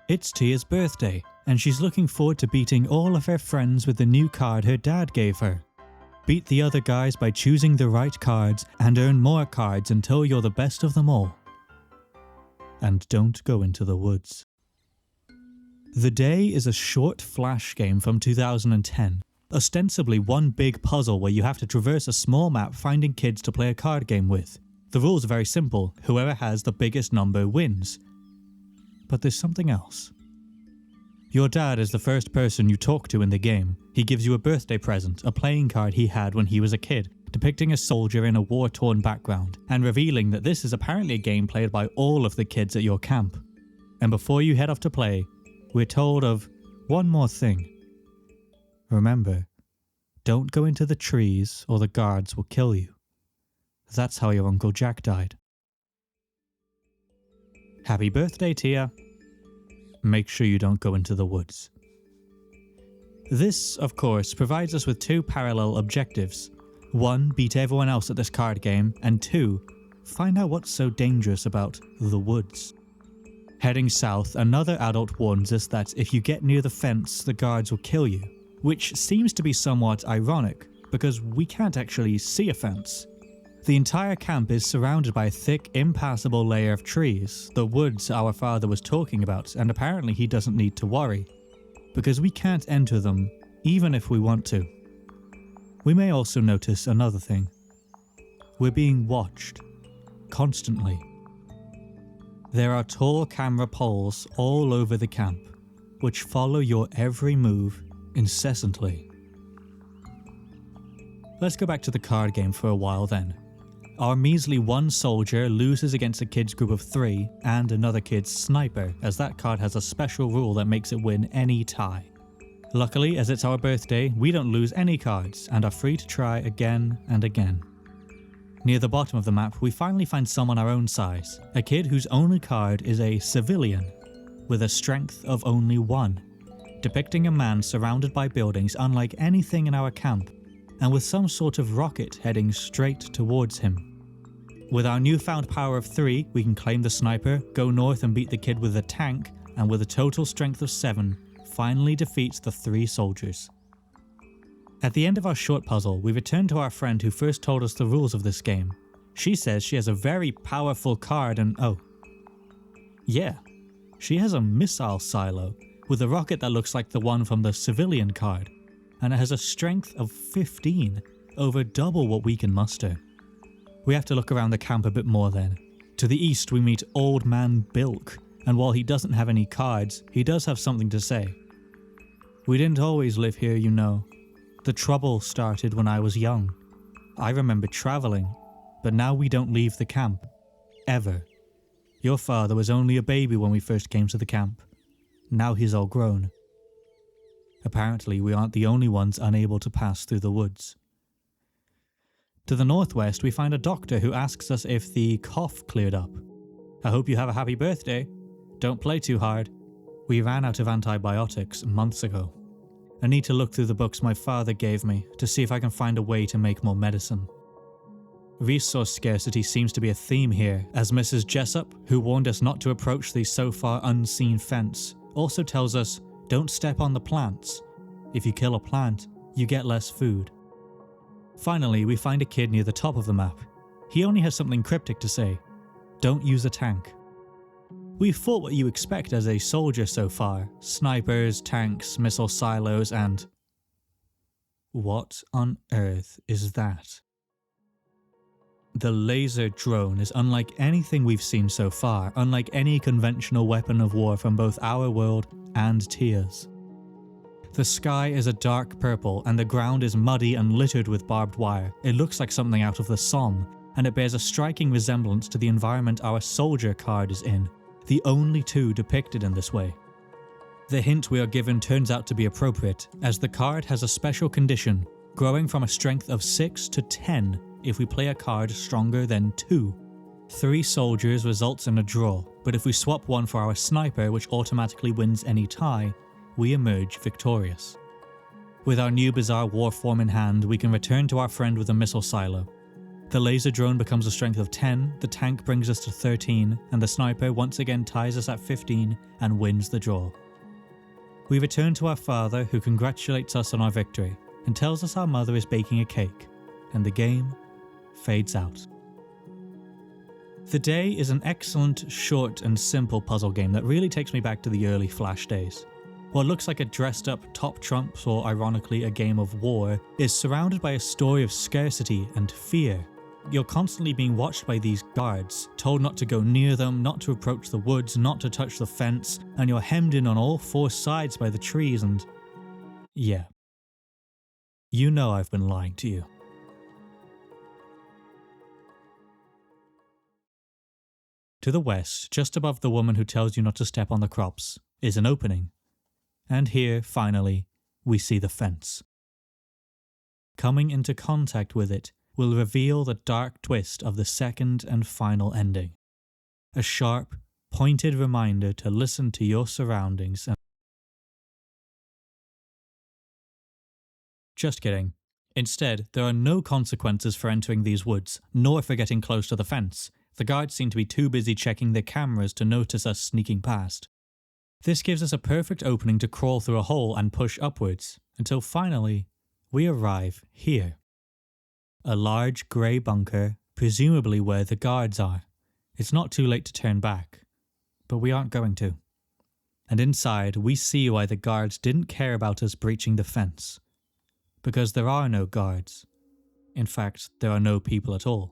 It's Tia's birthday, and she's looking forward to beating all of her friends with the new card her dad gave her. Beat the other guys by choosing the right cards and earn more cards until you're the best of them all. And don't go into the woods. The Day is a short flash game from 2010, ostensibly one big puzzle where you have to traverse a small map finding kids to play a card game with. The rules are very simple, whoever has the biggest number wins. But there's something else. Your dad is the first person you talk to in the game. He gives you a birthday present, a playing card he had when he was a kid, depicting a soldier in a war-torn background, and revealing that this is apparently a game played by all of the kids at your camp. And before you head off to play, we're told of one more thing. Remember, don't go into the trees or the guards will kill you. That's how your Uncle Jack died. Happy birthday, Tia. Make sure you don't go into the woods. This, of course, provides us with two parallel objectives. 1, beat everyone else at this card game, and 2, find out what's so dangerous about the woods. Heading south, another adult warns us that if you get near the fence, the guards will kill you, which seems to be somewhat ironic, because we can't actually see a fence. The entire camp is surrounded by a thick, impassable layer of trees, the woods our father was talking about, and apparently he doesn't need to worry, because we can't enter them, even if we want to. We may also notice another thing. We're being watched, constantly. There are tall camera poles all over the camp, which follow your every move incessantly. Let's go back to the card game for a while then. Our measly one soldier loses against a kid's group of 3 and another kid's sniper, as that card has a special rule that makes it win any tie. Luckily, as it's our birthday, we don't lose any cards and are free to try again and again. Near the bottom of the map, we finally find someone our own size, a kid whose only card is a civilian, with a strength of only 1, depicting a man surrounded by buildings unlike anything in our camp, and with some sort of rocket heading straight towards him. With our newfound power of 3, we can claim the sniper, go north and beat the kid with the tank, and with a total strength of 7, finally defeat the 3 soldiers. At the end of our short puzzle, we return to our friend who first told us the rules of this game. She says she has a very powerful card and oh. Yeah, she has a missile silo, with a rocket that looks like the one from the civilian card, and it has a strength of 15, over double what we can muster. We have to look around the camp a bit more then. To the east we meet Old Man Bilk, and while he doesn't have any cards, he does have something to say. We didn't always live here, you know. The trouble started when I was young. I remember travelling, but now we don't leave the camp. Ever. Your father was only a baby when we first came to the camp. Now he's all grown. Apparently, we aren't the only ones unable to pass through the woods. To the northwest, we find a doctor who asks us if the cough cleared up. I hope you have a happy birthday. Don't play too hard. We ran out of antibiotics months ago. I need to look through the books my father gave me to see if I can find a way to make more medicine. Resource scarcity seems to be a theme here, as Mrs. Jessup, who warned us not to approach the so far unseen fence, also tells us, don't step on the plants. If you kill a plant, you get less food. Finally, we find a kid near the top of the map. He only has something cryptic to say. Don't use a tank. We've fought what you expect as a soldier so far. Snipers, tanks, missile silos, and... what on earth is that? The laser drone is unlike anything we've seen so far, unlike any conventional weapon of war from both our world and Tia's. The sky is a dark purple and the ground is muddy and littered with barbed wire. It looks like something out of the Somme, and it bears a striking resemblance to the environment our soldier card is in, the only 2 depicted in this way. The hint we are given turns out to be appropriate, as the card has a special condition, growing from a strength of 6 to 10 if we play a card stronger than 2. 3 soldiers results in a draw, but if we swap one for our sniper, which automatically wins any tie, we emerge victorious. With our new bizarre war form in hand, we can return to our friend with a missile silo. The laser drone becomes a strength of 10, the tank brings us to 13, and the sniper once again ties us at 15 and wins the draw. We return to our father, who congratulates us on our victory and tells us our mother is baking a cake, and the game fades out. The Day is an excellent, short and simple puzzle game that really takes me back to the early Flash days. What looks like a dressed up top trumps, or ironically a game of war, is surrounded by a story of scarcity and fear. You're constantly being watched by these guards, told not to go near them, not to approach the woods, not to touch the fence, and you're hemmed in on all four sides by the trees and... yeah. You know I've been lying to you. To the west, just above the woman who tells you not to step on the crops, is an opening. And here, finally, we see the fence. Coming into contact with it will reveal the dark twist of the second and final ending. A sharp, pointed reminder to listen to your surroundings and... Just kidding. Instead, there are no consequences for entering these woods, nor for getting close to the fence. The guards seem to be too busy checking their cameras to notice us sneaking past. This gives us a perfect opening to crawl through a hole and push upwards, until finally, we arrive here. A large grey bunker, presumably where the guards are. It's not too late to turn back, but we aren't going to. And inside, we see why the guards didn't care about us breaching the fence. Because there are no guards. In fact, there are no people at all.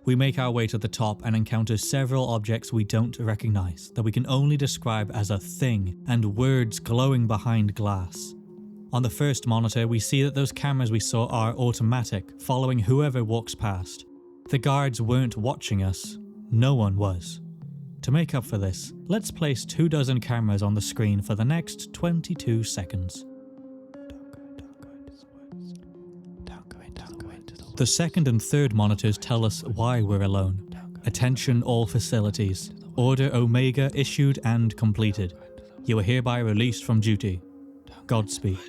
We make our way to the top and encounter several objects we don't recognize, that we can only describe as a thing, and words glowing behind glass. On the first monitor, we see that those cameras we saw are automatic, following whoever walks past. The guards weren't watching us. No one was. To make up for this, let's place 24 cameras on the screen for the next 22 seconds. The second and third monitors tell us why we're alone. Attention all facilities. Order Omega issued and completed. You are hereby released from duty. Godspeed.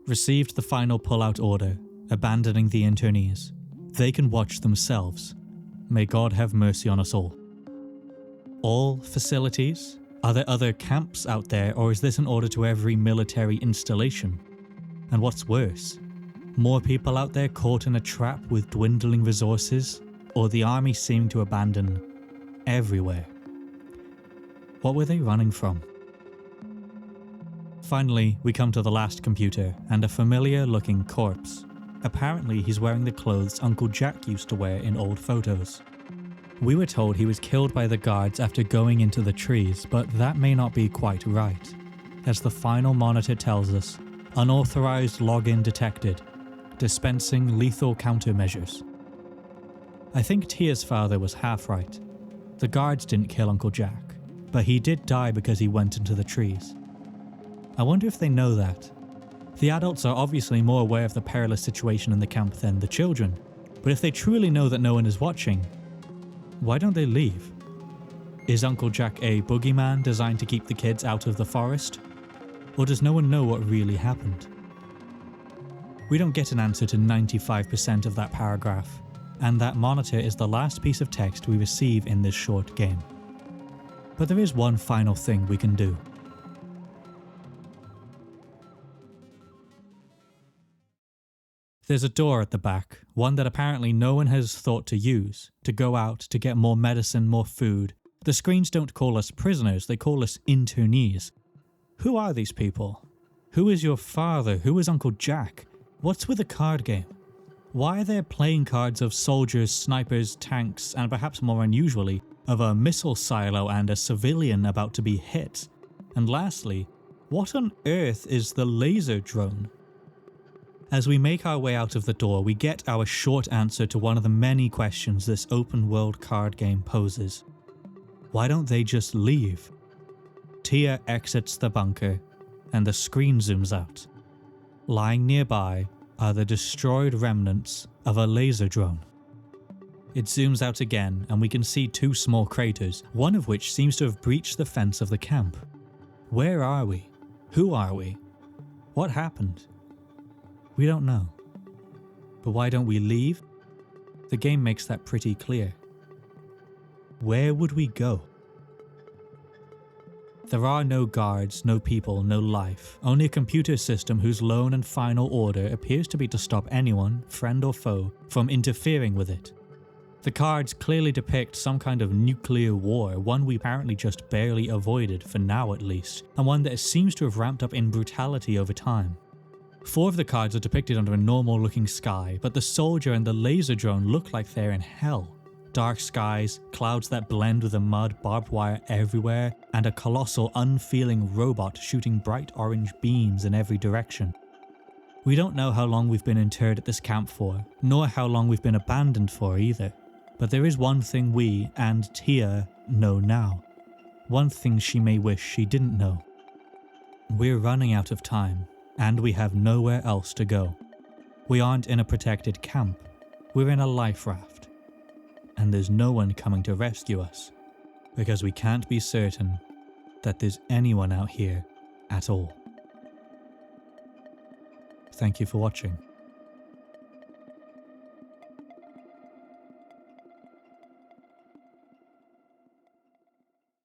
Received the final pull-out order, abandoning the internees. They can watch themselves. May God have mercy on us all. All facilities? Are there other camps out there, or is this an order to every military installation? And what's worse? More people out there caught in a trap with dwindling resources, or the army seeming to abandon everywhere? What were they running from? Finally, we come to the last computer, and a familiar-looking corpse. Apparently, he's wearing the clothes Uncle Jack used to wear in old photos. We were told he was killed by the guards after going into the trees, but that may not be quite right. As the final monitor tells us, unauthorized login detected. Dispensing lethal countermeasures. I think Tia's father was half right. The guards didn't kill Uncle Jack, but he did die because he went into the trees. I wonder if they know that. The adults are obviously more aware of the perilous situation in the camp than the children, but if they truly know that no one is watching, why don't they leave? Is Uncle Jack a boogeyman designed to keep the kids out of the forest? Or does no one know what really happened? We don't get an answer to 95% of that paragraph, and that monitor is the last piece of text we receive in this short game. But there is one final thing we can do. There's a door at the back, one that apparently no one has thought to use, to go out, to get more medicine, more food. The screens don't call us prisoners, they call us internees. Who are these people? Who is your father? Who is Uncle Jack? What's with the card game? Why are there playing cards of soldiers, snipers, tanks, and perhaps more unusually, of a missile silo and a civilian about to be hit? And lastly, what on earth is the laser drone? As we make our way out of the door, we get our short answer to one of the many questions this open world card game poses. Why don't they just leave? Tia exits the bunker, and the screen zooms out. Lying nearby are the destroyed remnants of a laser drone. It zooms out again and we can see two small craters, one of which seems to have breached the fence of the camp. Where are we? Who are we? What happened? We don't know. But why don't we leave? The game makes that pretty clear. Where would we go? There are no guards, no people, no life, only a computer system whose lone and final order appears to be to stop anyone, friend or foe, from interfering with it. The cards clearly depict some kind of nuclear war, one we apparently just barely avoided, for now at least, and one that seems to have ramped up in brutality over time. 4 of the cards are depicted under a normal looking sky, but the soldier and the laser drone look like they're in hell. Dark skies, clouds that blend with the mud, barbed wire everywhere, and a colossal unfeeling robot shooting bright orange beams in every direction. We don't know how long we've been interred at this camp for, nor how long we've been abandoned for either. But there is one thing we, and Tia, know now. One thing she may wish she didn't know. We're running out of time, and we have nowhere else to go. We aren't in a protected camp. We're in a life raft. And there's no one coming to rescue us, because we can't be certain that there's anyone out here at all. Thank you for watching.